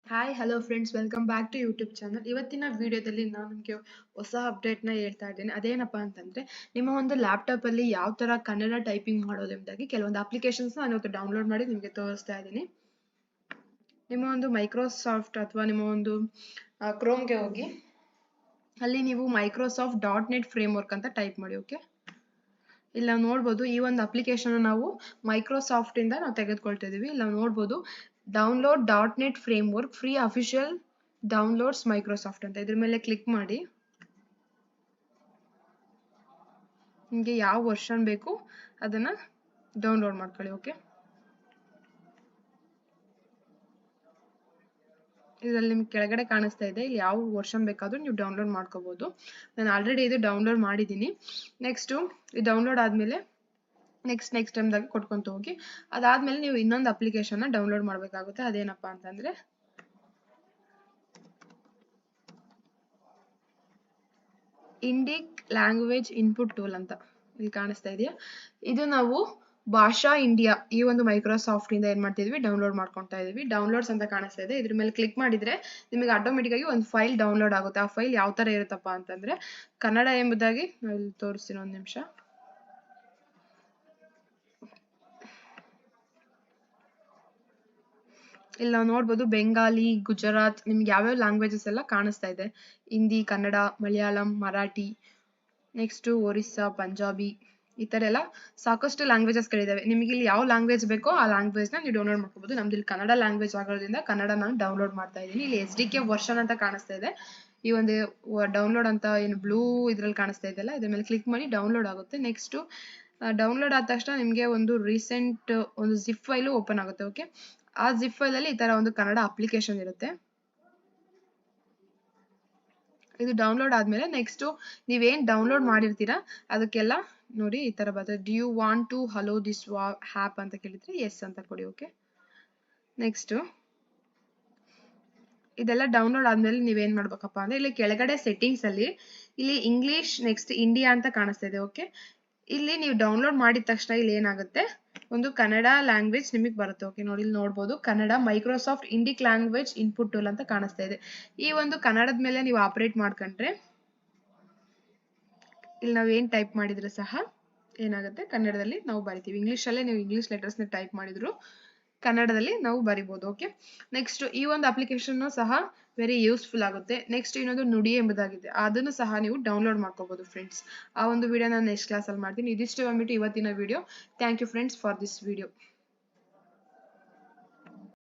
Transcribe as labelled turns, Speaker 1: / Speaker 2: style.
Speaker 1: Hi hello friends, welcome back to YouTube channel. ಇವತ್ತಿನ ವಿಡಿಯೋದಲ್ಲಿ ನಾನು ನಿಮಗೆ ಹೊಸ ಅಪ್ಡೇಟ್ನ ಹೇಳ್ತಾ ಇದ್ದೇನೆ. ಅದೇನಪ್ಪ ಅಂತಂದರೆ, ನಿಮ್ಮ ಒಂದು ಲ್ಯಾಪ್ಟಾಪಲ್ಲಿ ಯಾವ ಥರ ಕನ್ನಡ ಟೈಪಿಂಗ್ ಮಾಡೋದು ಎಂಬುದಾಗಿ ಕೆಲವೊಂದು ಅಪ್ಲಿಕೇಶನ್ಸ್ನ ನಾನು ಇವತ್ತು ಡೌನ್ಲೋಡ್ ಮಾಡಿ ನಿಮಗೆ ತೋರಿಸ್ತಾ ಇದ್ದೀನಿ. ನಿಮ್ಮ ಒಂದು ಮೈಕ್ರೋಸಾಫ್ಟ್ ಅಥವಾ ನಿಮ್ಮ ಒಂದು ಕ್ರೋಮ್ಗೆ ಹೋಗಿ ಅಲ್ಲಿ ನೀವು microsoft.net ಫ್ರೇಮ್ವರ್ಕ್ ಅಂತ ಟೈಪ್ ಮಾಡಿ. ಓಕೆ, ಇಲ್ಲಿ ನಾವು ನೋಡ್ಬೋದು ಈ ಒಂದು ಅಪ್ಲಿಕೇಶನ್ ನಾವು ಮೈಕ್ರೋಸಾಫ್ಟ್ ಇಂದ ನಾವು ತೆಗೆದುಕೊಳ್ತಾ ಇದೀವಿ. ಇಲ್ಲಿ ನಾವು ನೋಡ್ಬೋದು download.net framework free official downloads Microsoft ಅಂತ. ಇದ್ರ ಮೇಲೆ ಕ್ಲಿಕ್ ಮಾಡಿ ನಿಮಗೆ ಯಾವ ವರ್ಷನ್ ಬೇಕು ಅದನ್ನ ಡೌನ್ಲೋಡ್ ಮಾಡ್ಕೊಳ್ಳಿ. ಓಕೆ, ಇದರಲ್ಲಿ ನಿಮ್ಗೆ ಕೆಳಗಡೆ ಕಾಣಿಸ್ತಾ ಇದೆ, ಇಲ್ಲಿ ಯಾವ ವರ್ಷನ್ ಬೇಕಾದ್ರೂ ನೀವು ಡೌನ್ಲೋಡ್ ಮಾಡ್ಕೋಬಹುದು. ನಾನು ಆಲ್ರೆಡಿ ಇದು ಡೌನ್ಲೋಡ್ ಮಾಡಿದ್ದೀನಿ. ನೆಕ್ಸ್ಟು ಇದು ಡೌನ್ಲೋಡ್ ಆದಮೇಲೆ ನೆಕ್ಸ್ಟ್ ಟೈಮ್ದಾಗಿ ಕೊಟ್ಕೊಂತ ಹೋಗಿ. ಅದಾದ್ಮೇಲೆ ನೀವು ಇನ್ನೊಂದು ಅಪ್ಲಿಕೇಶನ್ನ ಡೌನ್ಲೋಡ್ ಮಾಡಬೇಕಾಗುತ್ತೆ. ಅದೇನಪ್ಪ ಅಂತಂದ್ರೆ ಇಂಡಿಕ್ ಲ್ಯಾಂಗ್ವೇಜ್ ಇನ್ಪುಟ್ ಟೂಲ್ ಅಂತ ಇಲ್ಲಿ ಕಾಣಿಸ್ತಾ ಇದೆಯಾ. ಇದು ನಾವು ಭಾಷಾ ಇಂಡಿಯಾ ಈ ಒಂದು ಮೈಕ್ರೋಸಾಫ್ಟ್ ಇಂದ ಏನ್ ಮಾಡ್ತಿದ್ವಿ, ಡೌನ್ಲೋಡ್ ಮಾಡ್ಕೊತಾ ಇದೀವಿ. ಡೌನ್ಲೋಡ್ಸ್ ಅಂತ ಕಾಣಿಸ್ತಾ ಇದೆ, ಇದ್ರ ಮೇಲೆ ಕ್ಲಿಕ್ ಮಾಡಿದ್ರೆ ನಿಮಗೆ ಆಟೋಮೆಟಿಕ್ ಆಗಿ ಒಂದು ಫೈಲ್ ಡೌನ್ಲೋಡ್ ಆಗುತ್ತೆ. ಆ ಫೈಲ್ ಯಾವ ತರ ಇರುತ್ತಪ್ಪ ಅಂತಂದ್ರೆ ಕನ್ನಡ ಎಂಬುದಾಗಿ ನಾನು ಇಲ್ಲಿ ತೋರಿಸ್ತೀನಿ, ಒಂದು ನಿಮಿಷ. ಇಲ್ಲಿ ನಾವು ನೋಡ್ಬೋದು ಬೆಂಗಾಲಿ, ಗುಜರಾತ್, ನಿಮ್ಗೆ ಯಾವ್ಯಾವ ಲ್ಯಾಂಗ್ವೇಜಸ್ ಎಲ್ಲ ಕಾಣಿಸ್ತಾ ಇದೆ. ಹಿಂದಿ, ಕನ್ನಡ, ಮಲಯಾಳಂ, ಮರಾಠಿ, ನೆಕ್ಸ್ಟ್ ಒರಿಸ್ಸಾ, ಪಂಜಾಬಿ, ಈ ತರ ಎಲ್ಲ ಸಾಕಷ್ಟು ಲ್ಯಾಂಗ್ವೇಜಸ್ ಗಳಿದಾವೆ. ನಿಮಗೆ ಇಲ್ಲಿ ಯಾವ ಲ್ಯಾಂಗ್ವೇಜ್ ಬೇಕೋ ಆ ಲ್ಯಾಂಗ್ವೇಜ್ ನ ನೀವು ಡೌನ್ಲೋಡ್ ಮಾಡ್ಕೋಬಹುದು. ನಮ್ದು ಇಲ್ಲಿ ಕನ್ನಡ ಲ್ಯಾಂಗ್ವೇಜ್ ಆಗೋದ್ರಿಂದ ಕನ್ನಡ ನಾನು ಡೌನ್ಲೋಡ್ ಮಾಡ್ತಾ ಇದ್ದೀನಿ. ಇಲ್ಲಿ SDK ವರ್ಷನ್ ಅಂತ ಕಾಣಿಸ್ತಾ ಇದೆ. ಈ ಒಂದು ಡೌನ್ಲೋಡ್ ಅಂತ ಏನು ಬ್ಲೂ ಇದ್ರಲ್ಲಿ ಕಾಣಿಸ್ತಾ ಇದೆಯಲ್ಲ, ಇದ್ರ ಮೇಲೆ ಕ್ಲಿಕ್ ಮಾಡಿ ಡೌನ್ಲೋಡ್ ಆಗುತ್ತೆ. ನೆಕ್ಸ್ಟ್ ಡೌನ್ಲೋಡ್ ಆದ ತಕ್ಷಣ ನಿಮಗೆ ಒಂದು ರೀಸೆಂಟ್ ಒಂದು ಜಿಪ್ ಫೈಲು ಓಪನ್ ಆಗುತ್ತೆ. ಓಕೆ, ಆ ಜಿಪ್ ಫೈಲ್ ಅಲ್ಲಿ ಈ ತರ ಒಂದು ಕನ್ನಡ ಅಪ್ಲಿಕೇಶನ್ ಇರುತ್ತೆ. ಇದು ಡೌನ್ಲೋಡ್ ಆದ್ಮೇಲೆ ನೆಕ್ಸ್ಟ್ ನೀವೇನ್ ಡೌನ್ಲೋಡ್ ಮಾಡಿರ್ತೀರಾ ಅದಕ್ಕೆಲ್ಲ ನೋಡಿ ಈ ತರ ಬರ್ತದೆ. Do you want to allow this app ಅಂತ ಕೇಳಿದ್ರೆ ಎಸ್ ಅಂತ ಕೊಡಿ. ಓಕೆ, ನೆಕ್ಸ್ಟ್ ಇದೆಲ್ಲ ಡೌನ್ಲೋಡ್ ಆದ್ಮೇಲೆ ನೀವೇನ್ ಮಾಡ್ಬೇಕಪ್ಪ ಅಂದ್ರೆ ಇಲ್ಲಿ ಕೆಳಗಡೆ ಸೆಟ್ಟಿಂಗ್ಸ್ ಅಲ್ಲಿ ಇಲ್ಲಿ ಇಂಗ್ಲಿಷ್ ನೆಕ್ಸ್ಟ್ ಇಂಡಿಯಾ ಅಂತ ಕಾಣಿಸ್ತಾ ಇದೆ. ಓಕೆ, ಇಲ್ಲಿ ನೀವು ಡೌನ್ಲೋಡ್ ಮಾಡಿದ ತಕ್ಷಣ ಇಲ್ಲಿ ಏನಾಗುತ್ತೆ, ಒಂದು ಕನ್ನಡ ಲ್ಯಾಂಗ್ವೇಜ್ ನಿಮಗೆ ಬರುತ್ತೆ. ಓಕೆ, ನೋಡಿ ಇಲ್ಲಿ ನೋಡ್ಬೋದು Kannada Microsoft Indic language input tool ಅಂತ ಕಾಣಿಸ್ತಾ ಇದೆ. ಈ ಒಂದು ಕನ್ನಡದ ಮೇಲೆ ನೀವು ಆಪರೇಟ್ ಮಾಡ್ಕೊಂಡ್ರೆ ಇಲ್ಲಿ ನಾವು ಏನ್ ಟೈಪ್ ಮಾಡಿದ್ರೆ ಸಹ ಏನಾಗುತ್ತೆ, ಕನ್ನಡದಲ್ಲಿ ನಾವು ಬರಿತೀವಿ. ಇಂಗ್ಲಿಷಲ್ಲೇ ನೀವು ಇಂಗ್ಲಿಷ್ ಲೆಟರ್ಸ್ ನ ಟೈಪ್ ಮಾಡಿದ್ರು ಕನ್ನಡದಲ್ಲಿ ನಾವು ಬರಿಬಹುದು. ಓಕೆ, ನೆಕ್ಸ್ಟ್ ಈ ಒಂದು ಅಪ್ಲಿಕೇಶನ್ ಸಹ ವೆರಿ ಯೂಸ್ಫುಲ್ ಆಗುತ್ತೆ. ನೆಕ್ಸ್ಟ್ ಇನ್ನೊಂದು ನುಡಿ ಎಂಬುದಾಗಿದೆ, ಅದನ್ನು ಸಹ ನೀವು ಡೌನ್ಲೋಡ್ ಮಾಡ್ಕೋಬಹುದು ಫ್ರೆಂಡ್ಸ್. ಆ ಒಂದು ವಿಡಿಯೋ ನಾನು ನೆಕ್ಸ್ಟ್ ಕ್ಲಾಸ್ ಅಲ್ಲಿ ಮಾಡ್ತೀನಿ. ಇದಿಷ್ಟು ಬಂದ್ಬಿಟ್ಟು ಇವತ್ತಿನ video. Thank you friends for this video.